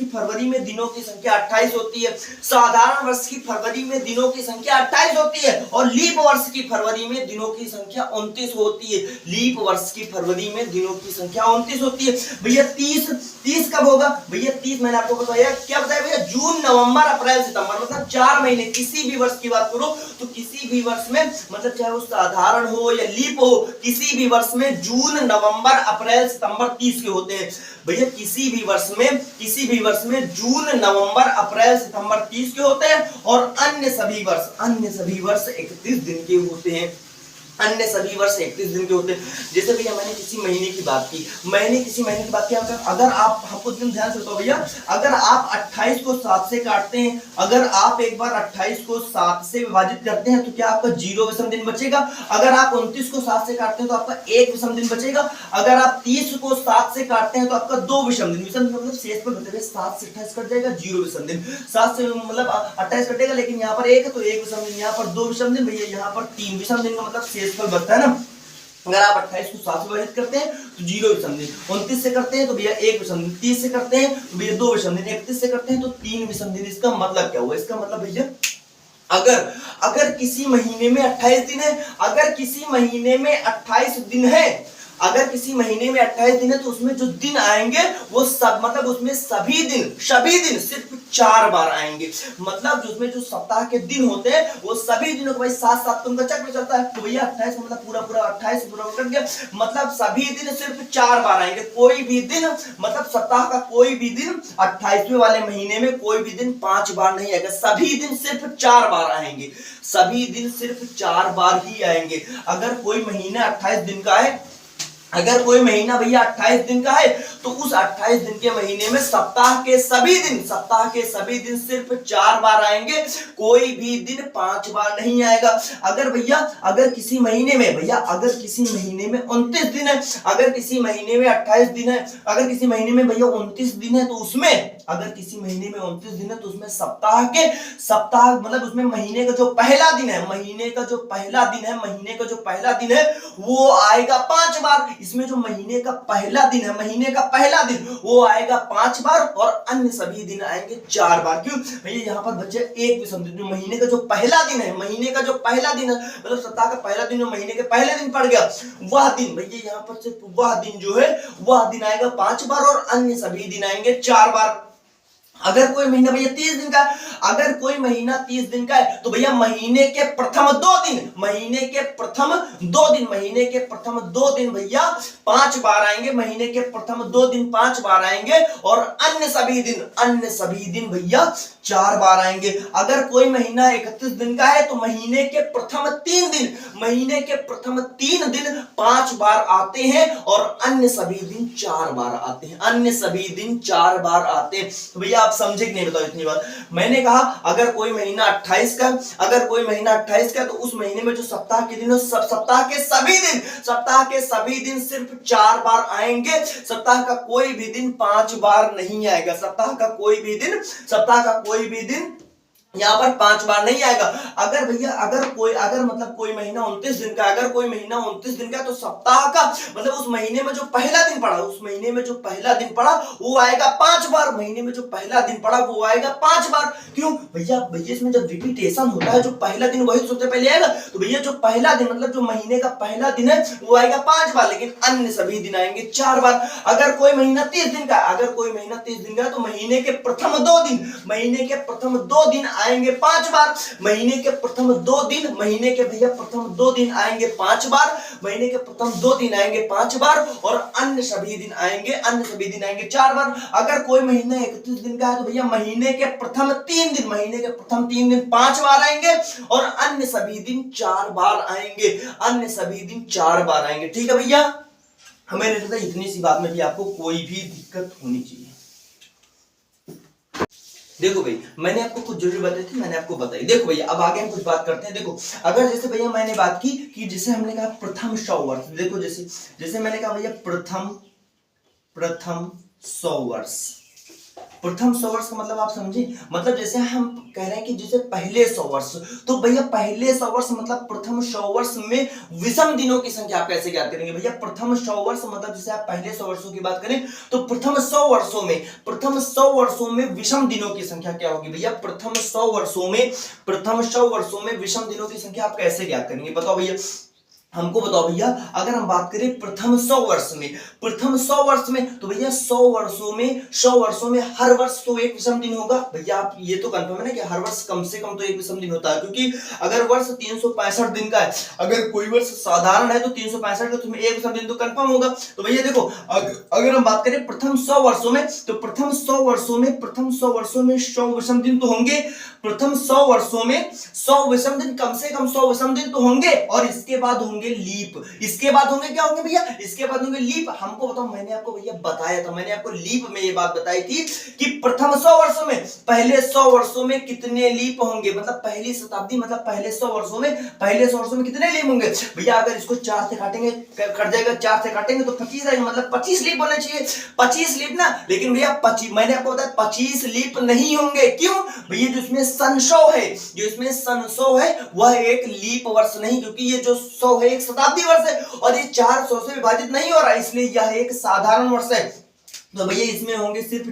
फरवरी में दिनों की संख्या 28 होती है। साधारण वर्ष की फरवरी में दिनों की संख्या 28 होती है और लीप वर्ष की फरवरी में दिनों की संख्या 29 होती है। लीप वर्ष की फरवरी में दिनों की संख्या 29 होती है। भैया 30 कब होगा? भैया 30 मैंने आपको बताया, क्या बताया भैया? जून, नवंबर, अप्रैल, सितंबर, मतलब 4 महीने। किसी भी वर्ष की बात करो तो किसी भी वर्ष में, मतलब चाहे वो साधारण हो या लीप हो, किसी भी वर्ष में जून, नवंबर, अप्रैल, सितंबर 30 के होते हैं। भैया किसी भी वर्ष में जून, नवंबर, अप्रैल, सितंबर 30 के होते हैं और अन्य सभी वर्ष 31 दिन के होते हैं। अन्य सभी वर्ष 31 दिन के होते हैं। जैसे भैया मैंने किसी महीने की बात की, अगर आप, हमको ध्यान से बताओ भैया, अगर आप 28 को 7 से काटते हैं, अगर आप एक बार 28 को 7 से विभाजित करते हैं तो क्या आपका 0 विषम दिन बचेगा? अगर आप 29 को 7 से काटते हैं तो आपका 1 विषम दिन बचेगा। अगर आप 30 को 7 से काटते हैं तो आपका 2 विषम दिन। मतलब शेष पर बचेगा 7 से 28 कट जाएगा, 0 विषम दिन। 7 से मतलब 28 कटेगा, लेकिन यहाँ पर 1 है तो 1 विषम दिन, यहाँ पर 2 विषम दिन, भैया यहाँ पर 3 विषम दिन का मतलब फल बचता है ना। अगर आप 28 को 7 से विभाजित करते हैं तो 0 विषम दिन, 29 से करते हैं तो भैया 1 विषम दिन, 30 से करते हैं तो भैया 2 विषम दिन, 31 से करते हैं तो 3 विषम दिन। इसका मतलब क्या हुआ? इसका मतलब भैया अगर किसी महीने में 28 दिन है, अगर किसी महीने में 28 दिन है तो उसमें जो दिन आएंगे वो सब, मतलब उसमें सभी दिन सिर्फ 4 बार आएंगे। मतलब उसमें जो सप्ताह के दिन होते हैं वो सभी दिनों को भाई 7-7 तो उनका चक्र चलता है, तो भैया 28 मतलब पूरा 28 पूरा कट गया, मतलब सभी दिन सिर्फ 4 बार आएंगे। कोई भी दिन, मतलब सप्ताह का कोई भी दिन 28वें वाले महीने में कोई भी दिन 5 बार नहीं आएगा, सभी दिन सिर्फ 4 बार आएंगे, सभी दिन सिर्फ 4 बार ही आएंगे। अगर कोई महीना 28 दिन का है, अगर कोई महीना भैया 28 दिन का है तो उस 28 दिन के महीने में सप्ताह के सभी दिन सिर्फ 4 बार आएंगे, कोई भी दिन 5 बार नहीं आएगा। अगर किसी महीने में 29 दिन है, अगर किसी महीने में 28 दिन है, अगर किसी महीने में भैया 29 दिन है तो उसमें, अगर किसी महीने में 29 दिन है तो उसमें सप्ताह मतलब उसमें महीने का जो पहला दिन है वो आएगा 5 बार। इसमें जो महीने का पहला दिन वो आएगा 5 बार और अन्य सभी दिन आएंगे 4 बार। क्यों भैया? यहाँ पर बच्चे 1 विषम दिन, जो महीने का जो पहला दिन है, मतलब सप्ताह का पहला दिन जो महीने के पहले दिन पड़ गया, वह दिन भैया यहाँ पर सिर्फ वह दिन आएगा 5 बार और अन्य सभी दिन आएंगे 4 बार। अगर कोई महीना भैया 30 दिन का है तो भैया महीने के प्रथम 2 दिन भैया 5 बार आएंगे, महीने के प्रथम 2 दिन 5 बार आएंगे और अन्य सभी दिन भैया 4 बार आएंगे। अगर कोई महीना 31 दिन का है तो महीने के प्रथम 3 दिन 5 बार आते हैं और अन्य सभी दिन 4 बार आते हैं, तो भैया आप समझे कि नहीं? बताओ इतनी बात। मैंने कहा अगर कोई महीना 28 का तो उस महीने में जो सप्ताह के दिन, सप्ताह के सभी दिन सिर्फ 4 बार आएंगे, सप्ताह का कोई भी दिन 5 बार नहीं आएगा, सप्ताह का कोई भी दिन यहाँ पर 5 बार नहीं आएगा। अगर कोई महीना 29 दिन का, तो सप्ताह का मतलब उस महीने में जो पहला दिन पड़ा वो आएगा 5 बार, महीने में जो पहला दिन पड़ा वो आएगा 5 बार। क्यों भैया? इसमें जब रिपीटेशन होता है, जो पहला दिन वही सबसे पहले आएगा, तो भैया जो पहला दिन मतलब जो महीने का पहला दिन है वो आएगा 5 बार, लेकिन अन्य सभी दिन आएंगे 4 बार। अगर कोई महीना 30 दिन का है तो महीने के प्रथम 2 दिन आएंगे 5 बार, महीने के प्रथम 2 दिन आएंगे 5 बार, महीने के प्रथम 2 दिन आएंगे 5 बार और अन्य सभी दिन आएंगे 4 बार। अगर कोई महीना 31 दिन का है तो भैया महीने के प्रथम 3 दिन 5 बार आएंगे और अन्य सभी दिन 4 बार आएंगे, ठीक है भैया? हमें नहीं लगता इतनी सी बात में भी आपको कोई भी दिक्कत होनी चाहिए। देखो भाई, मैंने आपको कुछ जरूरी बताई थी, मैंने आपको बताई। देखो भैया, अब आगे हम कुछ बात करते हैं। देखो, अगर जैसे भैया मैंने बात की कि जैसे हमने कहा प्रथम 100 वर्ष, देखो जैसे जैसे मैंने कहा भैया प्रथम 100 वर्ष, प्रथम 100 वर्ष का मतलब आप समझे, मतलब जैसे हम कह रहे हैं कि जैसे पहले 100 वर्ष, तो भैया पहले 100 वर्ष मतलब प्रथम 100 वर्ष में विषम दिनों की संख्या आप कैसे ज्ञात करेंगे भैया? प्रथम 100 वर्ष मतलब जैसे आप पहले 100 वर्षों की बात करें तो प्रथम 100 वर्षों में विषम दिनों की संख्या क्या होगी भैया? प्रथम 100 वर्षों में विषम दिनों की संख्या आप कैसे ज्ञात करेंगे? बताओ भैया, हमको बताओ भैया, अगर हम बात करें प्रथम 100 वर्ष में तो भैया 100 वर्षों में हर वर्ष तो एक विषम दिन होगा भैया। आप ये तो कंफर्म है ना कि हर वर्ष कम से कम तो एक विषम दिन होता है, क्योंकि अगर वर्ष 365 दिन का है, अगर कोई वर्ष साधारण है तो 365 का तुम्हें एक विषम दिन तो कंफर्म होगा। तो भैया देखो, अगर हम बात करें प्रथम 100 वर्षों में तो प्रथम 100 वर्षों में 100 विषम दिन तो होंगे। प्रथम 100 वर्षों में 100 विषम दिन, कम से कम 100 विषम दिन तो होंगे, और इसके बाद होंगे लीप। इसके बाद होंगे क्या होंगे भैया? इसके बाद होंगे लीप। हमको बताओ, मैंने आपको भैया बताया था, मैंने आपको लीप में ये बात बताई थी कि प्रथम 100 वर्षों में, पहले 100 वर्षों में कितने लीप होंगे, मतलब पहली शताब्दी, मतलब पहले 100 वर्षों में कितने लीप होंगे भैया? अगर इसको 4 से काटेंगे, कट जाएगा, 4 से काटेंगे तो 25 आएगा, मतलब 25 लीप होने चाहिए, 25 लीप ना। लेकिन भैया 25, मैंने आपको बताया 25 लीप नहीं होंगे। क्यों भैया? जो इसमें सन 100 है वह एक लीप वर्ष नहीं, क्योंकि ये जो 100 है एक शताब्दी वर्ष है और ये 400 से विभाजित नहीं हो रहा, इसलिए यह एक साधारण वर्ष है। तो भैया इसमें होंगे सिर्फ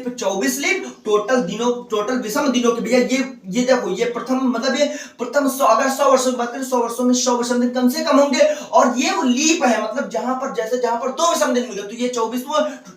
24 लीप टोटल विषम दिनों के। भैया ये देखो, ये प्रथम 100, अगर 100 वर्षों की बात करें, 100 वर्षों में 100 विषम दिन कम से कम होंगे, और ये वो लीप है, मतलब जहां पर 2 विषम दिन मिल गए तो ये 24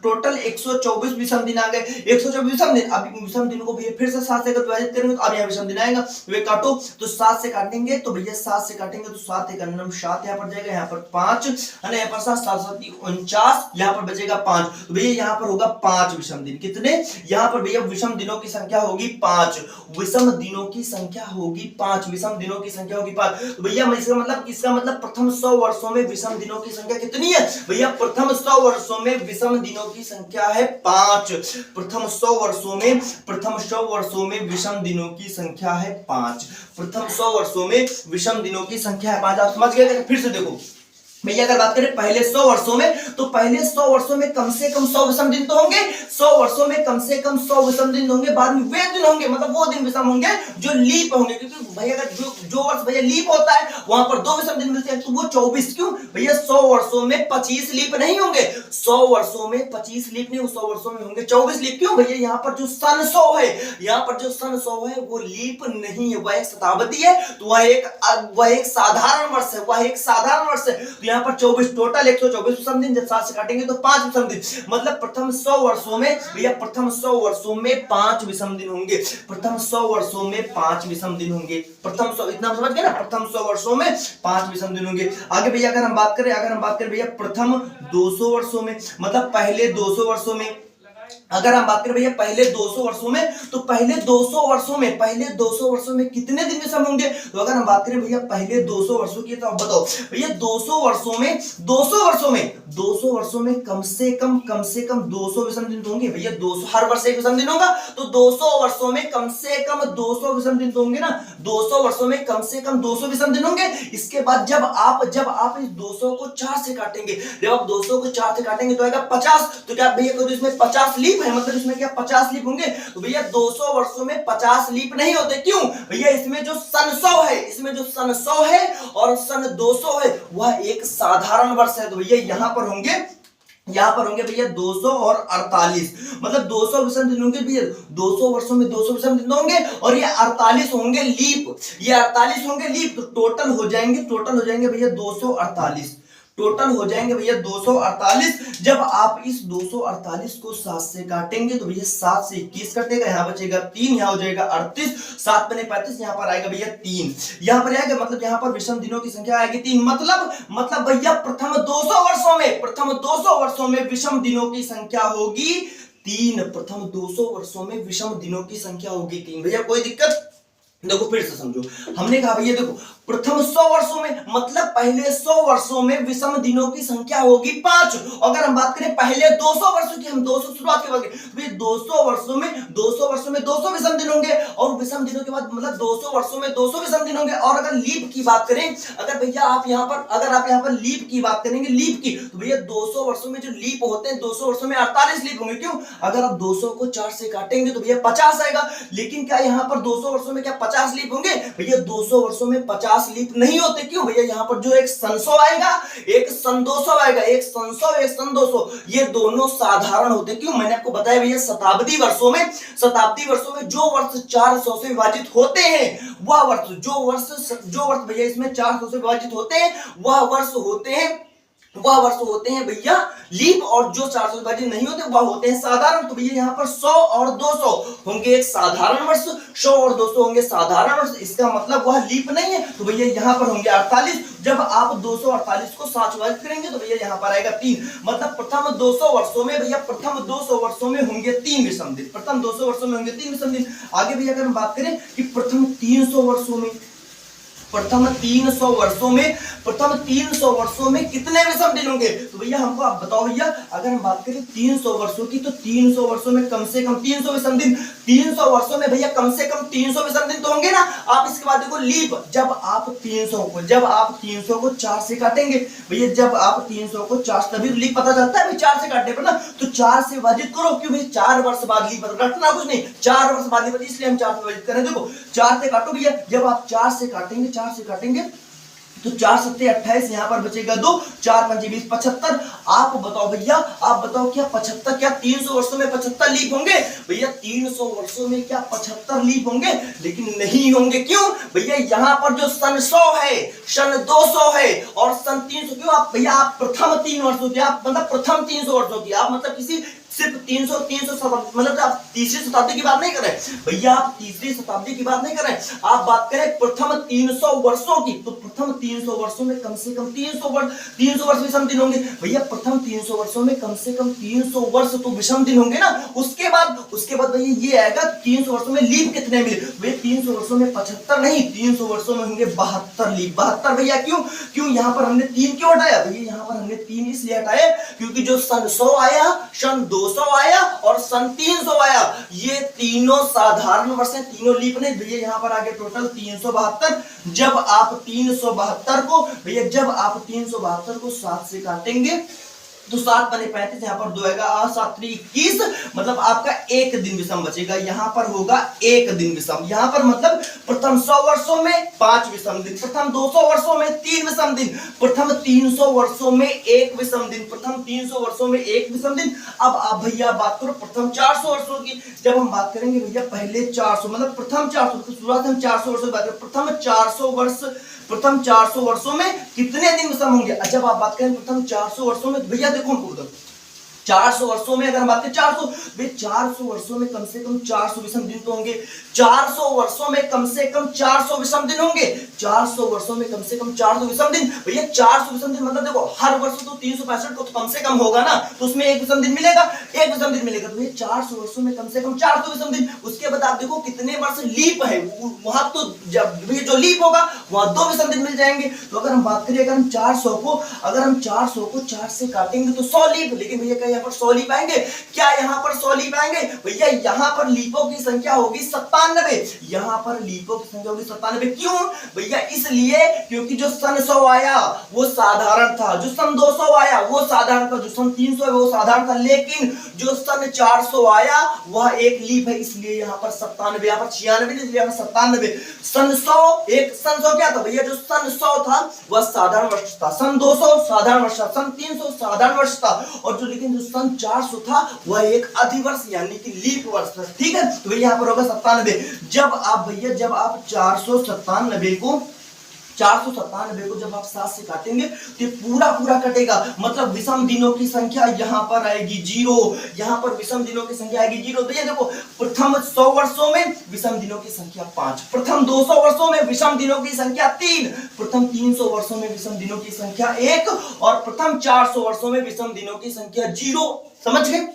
टोटल 124 विषम दिन आ गए। 124 विषम दिन, अब विषम दिन को भैया फिर से 7 से विभाजित करेंगे तो अब यहाँ विषम दिन आएगा, वे काटो तो 7 से काटेंगे तो भैया 7 से काटेंगे तो 7 एक 7 यहाँ पर जाएगा, यहाँ पर 5 है ना, यहाँ पर 7 7 49, यहाँ पर बचेगा 5, तो भैया यहाँ पर होगा 5 विषम दिन। कितने? यहाँ पर भैया विषम दिनों की संख्या होगी 5, विषम दिनों की संख्या होगी 5, विषम दिनों की संख्या होगी 5। तो भैया इसका मतलब प्रथम 100 वर्षों में विषम दिनों की संख्या कितनी है भैया? प्रथम 100 वर्षों में विषम दिनों की संख्या है 5। प्रथम 100 वर्षों में विषम दिनों की संख्या है 5। प्रथम 100 वर्षों में विषम दिनों की संख्या है 5। आप समझ गए? फिर से देखो भैया, अगर बात करें पहले 100 वर्षों में तो पहले 100 वर्षों में कम से कम 100 विषम दिन तो होंगे, 100 वर्षों में कम से कम 100 विषम दिन होंगे, बाद में वे दिन होंगे, मतलब वो दिन विषम होंगे जो लीप होंगे, क्योंकि भैया अगर जो वर्ष भैया लीप होता है वहां पर 2 विषम दिन मिलते हैं, तो वो 24। क्यों भैया? 100 वर्षों में 25 लीप नहीं होंगे, 100 वर्षों में 25 लीप नहीं, 100 वर्षों में होंगे 24 लीप। क्यों भैया? यहाँ पर जो सन 100 है वो लीप नहीं है, वह एक शताब्दी है, तो वह एक साधारण वर्ष है, तो यहाँ पर 24 टोटल 124 विषम दिन, जब 7 से काटेंगे तो 5 विषम दिन, मतलब प्रथम 100 वर्षों में भैया 5 विषम दिन होंगे। प्रथम 100 वर्षों में 5 विषम दिन होंगे। प्रथम 100, इतना समझ गए ना? प्रथम 100 वर्षों में 5 विषम दिन होंगे। आगे भैया अगर हम बात करें भैया प्रथम 200 वर्षों में, मतलब पहले 200 वर्षों में, अगर हम बात करें भैया पहले 200 वर्षों में तो पहले 200 वर्षों में कितने दिन विषम होंगे? तो अगर हम बात करें भैया पहले 200 वर्षों की, तो आप बताओ भैया 200 वर्षों में कम से कम 200 विषम दिन होंगे भैया। 200 हर वर्ष एक विषम दिन होगा, तो 200 वर्षों में कम से कम 200 विषम दिन होंगे ना, 200 वर्षों में कम से कम 200 विषम दिन होंगे। इसके बाद जब आप इस 200 को 4 से काटेंगे, जब आप 200 को 4 से काटेंगे तो आएगा 50, तो क्या भैया को इसमें 50 लीप है, मतलब इसमें क्या 50 लीप होंगे? तो भैया 200 वर्षों में 50 लीप नहीं होते। क्यों भैया? इसमें जो सन 100 है और सन 200 है वह एक साधारण वर्ष है, तो भैया यहाँ पर होंगे भैया 200 और 48, मतलब 200 विषम दिन होंगे भैया। 200 वर्षों में 200 विषम दिन होंगे और ये 48 होंगे लीप, तो टोटल हो जाएंगे भैया 248, टोटल हो जाएंगे भैया 248। जब आप इस 248 को 7 से काटेंगे तो भैया 7 से 21 कटेगा, यहाँ बचेगा 3, यहाँ हो जाएगा 38, 7 बने 35, यहाँ पर आएगा भैया 3, यहाँ पर आएगा, मतलब यहाँ पर विषम दिनों की संख्या आएगी 3, मतलब भैया प्रथम 200 वर्षों में विषम दिनों की संख्या होगी 3। प्रथम 200 वर्षों में विषम दिनों की संख्या होगी 3। भैया कोई दिक्कत? देखो फिर से समझो, हमने कहा भैया देखो प्रथम 100 वर्षों में मतलब पहले 100 वर्षों में विषम दिनों की संख्या होगी 5। अगर हम बात करें पहले 200 वर्षों की, हम 200 शुरुआत के बाद तो 200 वर्षों में 200 विषम दिन होंगे और विषम दिनों के बाद मतलब 200 वर्षों में 200 विषम दिन होंगे। और अगर लीप की बात करें, अगर भैया आप यहाँ पर लीप की बात करेंगे, लीप की, तो भैया 200 वर्षों में जो लीप होते हैं 200 वर्षों में 48 लीप होंगे। क्यों? अगर आप 200 को 4 से काटेंगे तो भैया 50 आएगा। लेकिन क्या यहाँ पर 200 वर्षों में क्या 50 लीप होंगे? भैया 200 वर्षों में 50 लीप नहीं होते। क्यों? भैया यहाँ पर जो एक सन 100 आएगा, एक सन 200 आएगा, एक सन 100 एक सन 200, ये दोनों साधारण होते। क्यों? मैंने आपको बताया भैया शताब्दी वर्षों में जो वर्ष 400 से विभाजित होते हैं, वह वर्ष जो वर्ष भैया इसमें 400 से विभाजित होते हैं वह वर्ष होते हैं भैया लीप, और जो 400 से विभाजित नहीं होते वह होते हैं साधारण। तो भैया यहाँ पर 100 और 200 होंगे एक साधारण वर्ष, 100 और 200 होंगे साधारण वर्ष, इसका मतलब वह लीप नहीं है। तो भैया यहाँ पर होंगे 48। जब आप 248 को 7 से विभाजित करेंगे तो भैया यहाँ पर आएगा 3। मतलब प्रथम 200 वर्षों में भैया प्रथम 200 वर्षों में होंगे 3 विषम दिन, प्रथम 200 वर्षों में होंगे 3 विषम दिन। आगे भैया अगर हम बात करें कि प्रथम 300 वर्षों में कितने विषम दिन होंगे? तो भैया हमको आप बताओ भैया, अगर हम बात करें 300 वर्षों की तो 300 वर्षों में कम से कम 300 विषम दिन, 300 वर्षों में भैया कम से कम 300 विषम दिन तो होंगे ना। आप इसके बाद देखो लीप, जब आप 300 को 4 से काटेंगे भैया, जब आप 300 को 4 तभी लीप पता चलता है 4 से काटने पर ना, तो 4 से विभाजित करो। क्यों भाई? 4 वर्ष बाद लीप रटना कुछ नहीं, 4 वर्ष बाद लीप, इसलिए हम 4 से विभाजित करें। देखो 4 से काटो भैया, जब आप 4 से काटेंगे तो 4 सत्ते 28, यहाँ पर बचेगा 2, 4 पंजे 20, 75। आप बताओ भैया, क्या 75, क्या 300 वर्षों में 75 लीप होंगे? भैया 300 वर्षों में क्या 75 लीप होंगे? लेकिन नहीं होंगे। क्यों? भैया यहाँ पर जो सन 100 है, सन 200 है और सन 300, क्यों आप भैया आप प्रथम 3 वर्षों की, आप मतलब प्रथम 300 वर्षों की, आप मतलब किसी सिर्फ 300 मतलब आप तीसरी शताब्दी की बात नहीं कर रहे भैया, आप तीसरी शताब्दी की बात नहीं कर रहे, आप बात करें प्रथम 300 वर्षों की। तो प्रथम 300 वर्षों में कम से कम 300 वर्ष विषम दिन होंगे भैया। प्रथम 300 वर्षों में कम से कम 300 वर्ष तो विषम दिन होंगे ना। उसके बाद भैया ये आएगा 300 वर्षों में लीप कितने मिले? भैया 300 वर्षों में 75 नहीं, 300 वर्षों में होंगे 72 लीप। 72 भैया क्यों यहाँ पर हमने 3 क्यों हटाया? भैया यहाँ पर हमने 3 इसलिए हटाया क्योंकि जो सन 100 आया, सन 200 आया और सन 300 आया, ये तीनों साधारण वर्ष हैं, तीनों लीप नहीं। भैया यहाँ पर आगे टोटल 372। जब आप 372 को 7 से काटेंगे तो 7 बने 35, यहाँ पर 2 आएगा, 7 3 21, मतलब आपका एक दिन विषम बचेगा। यहाँ पर होगा एक दिन विषम। यहाँ पर मतलब प्रथम 100 वर्षों में 5 विषम दिन, प्रथम 200 वर्षों में 3 विषम दिन, प्रथम 300 वर्षों में 1 विषम दिन, प्रथम 300 वर्षों में 1 विषम दिन। अब आप भैया बात करो प्रथम 400 वर्षों की। जब हम बात करेंगे भैया पहले 400 मतलब प्रथम 400 की शुरुआत हम 400 वर्षों की बात करें, प्रथम 400 वर्षों में कितने दिन विषम होंगे? जब आप बात करें प्रथम 400 वर्षों में, भैया देखो 400 वर्षों में अगर हम बात करें 400 वर्षों में कम से कम 400 विषम दिन तो होंगे। 400 वर्षों में कम से कम 400 विषम दिन होंगे। 400 वर्षों में कम से कम 400 विषम दिन। भैया 400 विषम दिन मतलब देखो हर वर्ष तो 365 को तो कम से कम होगा ना, तो उसमें एक विषम दिन मिलेगा, एक विषम दिन मिलेगा। तो भैया 400 वर्षों में कम से कम 400 विषम दिन। उसके बाद आप देखो कितने वर्ष लीप है, वहां तो जब जो लीप होगा वहां 2 विषम दिन मिल जाएंगे। तो अगर हम बात करें, अगर हम 400 को 4 से काटेंगे तो 100 लीप। लेकिन भैया यहाँ पर 100 लीप आएंगे क्या? यहाँ पर 100 लीप आएंगे? भैया यहाँ पर लीपों की संख्या होगी 97। यहाँ पर लीपों की संख्या होगी 97। क्यों भैया? इसलिए क्योंकि जो सन 100 आया वो साधारण था, जो सन 200 आया वो साधारण था, जो सन 300 है वो साधारण था, लेकिन जो सन 400 आया वह एक लीप है, इसलिए यहाँ पर 97, यहाँ पर 96, इसलिए यहाँ पर 97। सन 100 क्या था भैया? जो सन 100 था वह साधारण वर्ष था, सन 200 साधारण वर्ष था, सन 300 साधारण वर्ष था, और जो लेकिन जो सन 400 था वह एक अधिवर्ष यानी कि लीप वर्ष था। ठीक है, तो यहाँ पर होगा 97। जब आप 497 को जब आप 7 से काटेंगे तो पूरा कटेगा, मतलब विषम दिनों की संख्या यहाँ पर आएगी 0, यहाँ पर विषम दिनों की संख्या आएगी 0। तो ये देखो प्रथम 100 वर्षों में विषम दिनों की संख्या 5, प्रथम 200 वर्षों में विषम दिनों की संख्या 3, प्रथम 300 वर्षों में विषम दिनों की संख्या 1 और प्रथम 400 वर्षों में विषम दिनों की संख्या 0। समझ गए?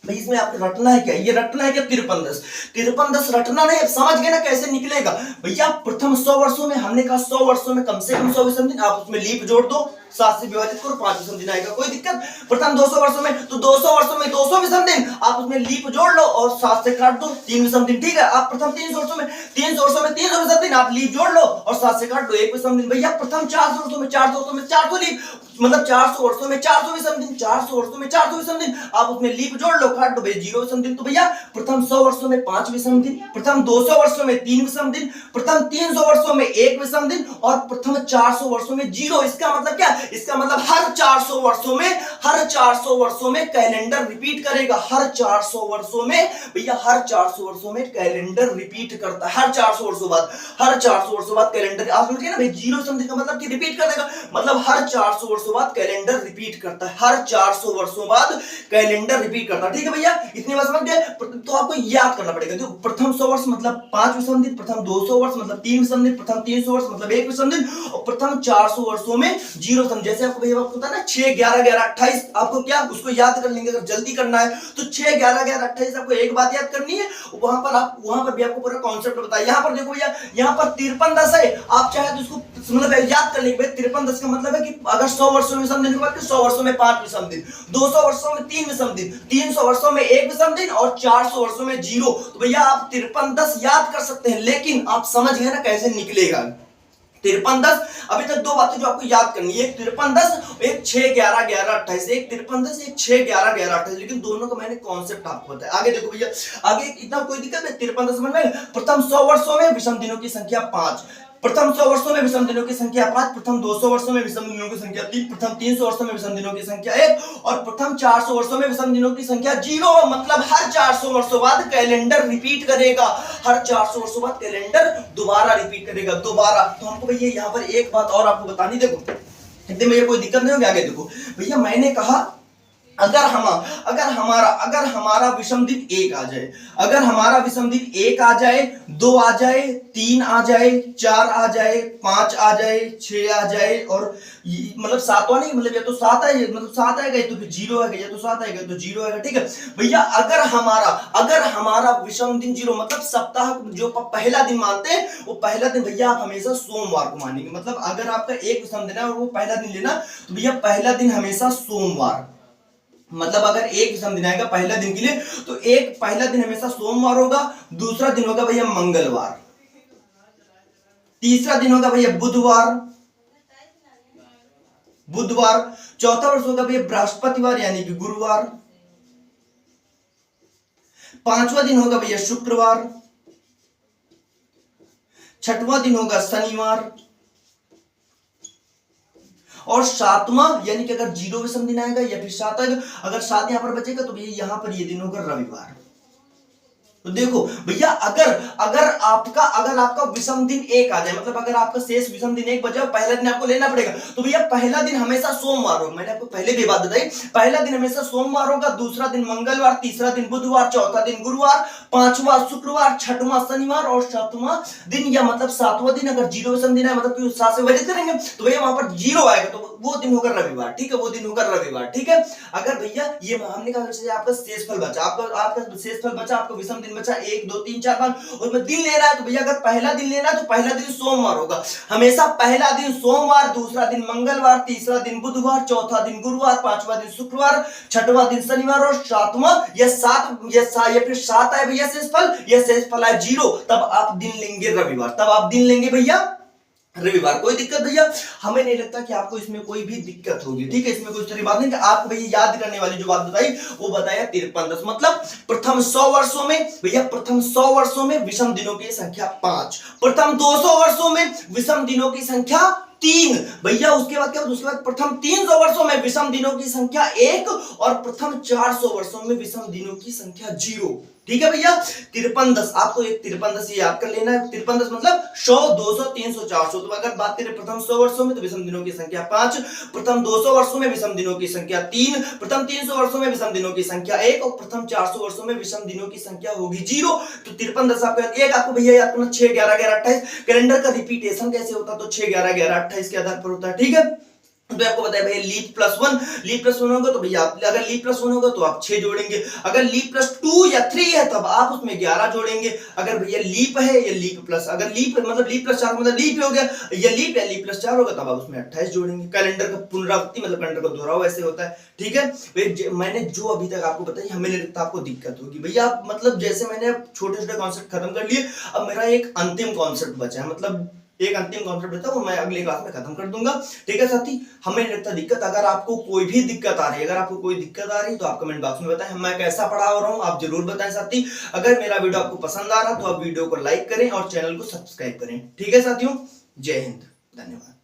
भाई इसमें आपको रटना है क्या, ये रटना है क्या 53 53 रटना नहीं, अब समझ गए ना कैसे निकलेगा भैया। प्रथम 100 वर्षों में हमने कहा 100 वर्षों में कम से कम 100 विषम दिन, आप उसमें लीप जोड़ दो, 7 से विभाजित करो, 5 विषम दिन आएगा, कोई दिक्कत। प्रथम 200 वर्षों में तो 200 वर्षों में 200 विषम दिन, आप उसमें लीप जोड़ लो और 7 से काट दो, 3 विषम दिन, ठीक है। आप प्रथम 300 वर्षों में 300 वर्षों में 300 विषम दिन, आप लीप जोड़ लो और 7 से काट दो, 1 विषम दिन। भैया प्रथम 400 वर्षों में 400 वर्षों में 400 लीप, मतलब 400 वर्षों में 400 विषम दिन, 400 वर्षों में 400 विषम दिन, आप उसमें लीप जोड़ लो, काट दो, 0 विषम दिन। तो भैया प्रथम 100 वर्षों में 5 विषम दिन, प्रथम 200 वर्षों में 3 विषम दिन, प्रथम 300 वर्षों में 1 विषम दिन और प्रथम 400 वर्षों में 0। इसका मतलब क्या, इसका मतलब हर 400 वर्षों में, हर 400 वर्षों में कैलेंडर रिपीट करेगा, हर 400 वर्षों में भैया, हर 400 वर्षों में कैलेंडर रिपीट करता है, हर 400 वर्षों बाद, हर 400 वर्षों बाद कैलेंडर, आप समझिए ना भाई, 0 विषम दिन का मतलब कि रिपीट कर देगा, मतलब हर 400 वर्षों बाद कैलेंडर रिपीट करता है, हर 400 वर्षों बाद कैलेंडर रिपीट करता है, ठीक है भैया। इतनी बात समझ गए। तो आपको याद करना पड़ेगा, जो प्रथम 100 वर्ष मतलब 5 विषम दिन, प्रथम 200 वर्ष मतलब 3 विषम दिन, प्रथम 300 वर्ष मतलब 1 विषम दिन और प्रथम 400 वर्षों में 0 विषम। जैसे आपको भैया आपको पता है ना 6 11 11 28, आपको क्या उसको याद कर लेंगे, अगर जल्दी करना है तो 6 11 11 28 आपको एक बात याद करनी है, वहां पर भी आपको पूरा कॉन्सेप्ट बताया। यहां पर देखो भैया, यहां पर 53 10 है, आप चाहे तो इसको मतलब याद कर लेंगे। 53 10 का मतलब है कि अगर 100 वर्षों में विषम दिन के बाद 100 वर्षों में 5 विषम दिन, 200 वर्षों में 3 विषम दिन, 300 वर्षों में 1 विषम दिन और 400 वर्षों में 0। तो भैया आप 53 10 याद कर सकते हैं, लेकिन आप समझ गए ना कैसे निकलेगा 53 10। अभी तक दो बातें जो आपको याद करनी है, एक 53 10, एक 6 11 11 28, एक 53 10, एक 6 11 11 28, लेकिन दोनों का मैंने कॉन्सेप्ट आपको बताया। आगे देखो भैया, आगे इतना कोई दिक्कत नहीं, 53 10 समझ में। प्रथम 100 वर्षों में विषम दिनों की संख्या 5, प्रथम 100 वर्षों में विषम दिनों की संख्या 5, प्रथम 200 वर्षों में विषम दिनों की संख्या 3, प्रथम 300 वर्षों में विषम दिनों की संख्या 1 और प्रथम 400 वर्षों में विषम दिनों की संख्या 0। मतलब हर 400 वर्षों बाद कैलेंडर रिपीट करेगा, हर 400 वर्षों बाद कैलेंडर दोबारा रिपीट करेगा, दोबारा। तो हमको भैया यहाँ पर एक बात और आपको बतानी, देखो एकदम भैया कोई दिक्कत नहीं होगी। आगे देखो भैया, मैंने कहा अगर हमारा विषम दिन 1 आ जाए, अगर हमारा विषम दिन 1 आ जाए, 2 आ जाए, 3 आ जाए, 4 आ जाए, 5 आ जाए, 6 आ जाए और मतलब 7वां नहीं, मतलब या तो 7 आएगा, मतलब 7 आएगा तो फिर 0 आएगा, या तो 7 आएगा तो 0 आएगा, ठीक है भैया। अगर हमारा विषम दिन 0 मतलब सप्ताह जो पहला दिन मानते हैं, वो पहला दिन भैया आप हमेशा सोमवार को मानेंगे। मतलब अगर आपका एक विषम दिन है और वो पहला दिन लेना, तो भैया पहला दिन हमेशा सोमवार, मतलब अगर एक विषम दिन आएगा पहला दिन के लिए, तो एक पहला दिन हमेशा सोमवार होगा, दूसरा दिन होगा भैया मंगलवार, तीसरा दिन होगा भैया बुधवार, चौथा वर्ष होगा भैया बृहस्पतिवार यानी कि गुरुवार, पांचवा दिन होगा भैया शुक्रवार, छठवां दिन होगा शनिवार और 7वां यानी कि अगर 0 विषम दिन आएगा या फिर 7 आएगा, अगर 7 यहां पर बचेगा तो भैया यहां पर ये दिन होगा रविवार। तो देखो भैया, अगर आपका विषम दिन 1 आ जाए, मतलब अगर आपका शेष विषम दिन 1 बचा, पहला दिन आपको लेना पड़ेगा, तो भैया पहला दिन हमेशा सोमवार होगा। मैंने आपको पहले भी बात बताई, पहला दिन हमेशा सोमवार होगा, दूसरा दिन मंगलवार, तीसरा दिन बुधवार, चौथा दिन गुरुवार, पांचवा शुक्रवार, छठवां शनिवार और सातवां दिन या मतलब 7वां दिन अगर 0 विषम दिन है, मतलब कि 7 से विभाजित करेंगे तो भैया वहां पर 0 आएगा, तो वो दिन होगा रविवार, ठीक है, वो दिन होगा रविवार, ठीक है। अगर भैया ये हमने कहा आपका शेषफल बचा, आपका शेषफल बचा, आपका विषम दिन बचा 1 2 3 4 5, उसमें दिन लेना है, तो भैया अगर पहला दिन लेना है तो पहला दिन सोमवार होगा, हमेशा पहला दिन सोमवार, दूसरा दिन मंगलवार, तीसरा दिन बुधवार, चौथा दिन गुरुवार, पांचवा दिन शुक्रवार, छठवां दिन शनिवार और सातवां या फिर 7 है भैया शेषफल, या शेषफल है 0, तब आप दिन लेंगे रविवार, तब आप दिन लेंगे भैया रविवार। कोई दिक्कत भैया, हमें नहीं लगता कि आपको इसमें कोई भी दिक्कत होगी, ठीक है, इसमें कोई सारी बात नहीं। कि आपको भैया याद करने वाली जो बात बताई वो बताया 53 10, मतलब प्रथम 100 वर्षों में भैया, प्रथम 100 वर्षों में विषम दिनों की संख्या 5, प्रथम 200 वर्षों में विषम दिनों की संख्या 3 भैया, उसके बाद क्या, उसके बाद प्रथम 300 वर्षों में विषम दिनों की संख्या 1 और प्रथम 400 वर्षों में विषम दिनों की संख्या 0, ठीक है भैया। 53 10 आपको एक 53 10 याद कर लेना है। 53 10 मतलब 100 200 300 400। तो अगर बात करें प्रथम 100 वर्षों में तो विषम दिनों की संख्या 5, प्रथम 200 वर्षों में विषम दिनों की संख्या 3, प्रथम 300 वर्षों में विषम दिनों की संख्या 1 और प्रथम 400 वर्षों में विषम दिनों की संख्या होगी 0। तो 53 10 आपको भैया याद करना 6 11 11 28। कैलेंडर का रिपीटेशन कैसे होता है, तो 6 11 11 28 के आधार पर होता है, ठीक है। तो आपको बताया भैया लीप प्लस वन होगा तो भैया अगर लीप प्लस वन होगा तो आप 6 जोड़ेंगे, अगर लीप प्लस 2 या 3 है तब आप उसमें 11 जोड़ेंगे, अगर भैया लीप है या लीप प्लस, अगर लीप मतलब लीप प्लस 4 मतलब लीप हो गया या लीप प्लस 4 होगा तब आप उसमें 28 जोड़ेंगे। कैलेंडर का पुनरावृत्ति मतलब कैलेंडर का दोहराव ऐसे होता है, ठीक है। मैंने जो अभी तक आपको बताया हमें नहीं लगता आपको दिक्कत होगी भैया। आप मतलब जैसे मैंने छोटे-छोटे कॉन्सेप्ट खत्म कर लिए, अब मेरा एक अंतिम कॉन्सेप्ट बचा है, मतलब एक अंतिम कॉन्सेप्ट बचा वो मैं अगली क्लास में खत्म कर दूंगा, ठीक है साथी। हमें नहीं लगता दिक्कत। अगर आपको कोई भी दिक्कत आ रही है, अगर आपको कोई दिक्कत आ रही है तो आप कमेंट बॉक्स में बताएं, मैं कैसा पढ़ा रहा हूं आप जरूर बताएं साथी। अगर मेरा वीडियो आपको पसंद आ रहा तो आप वीडियो को लाइक करें और चैनल को सब्सक्राइब करें, ठीक है साथियों। जय हिंद, धन्यवाद।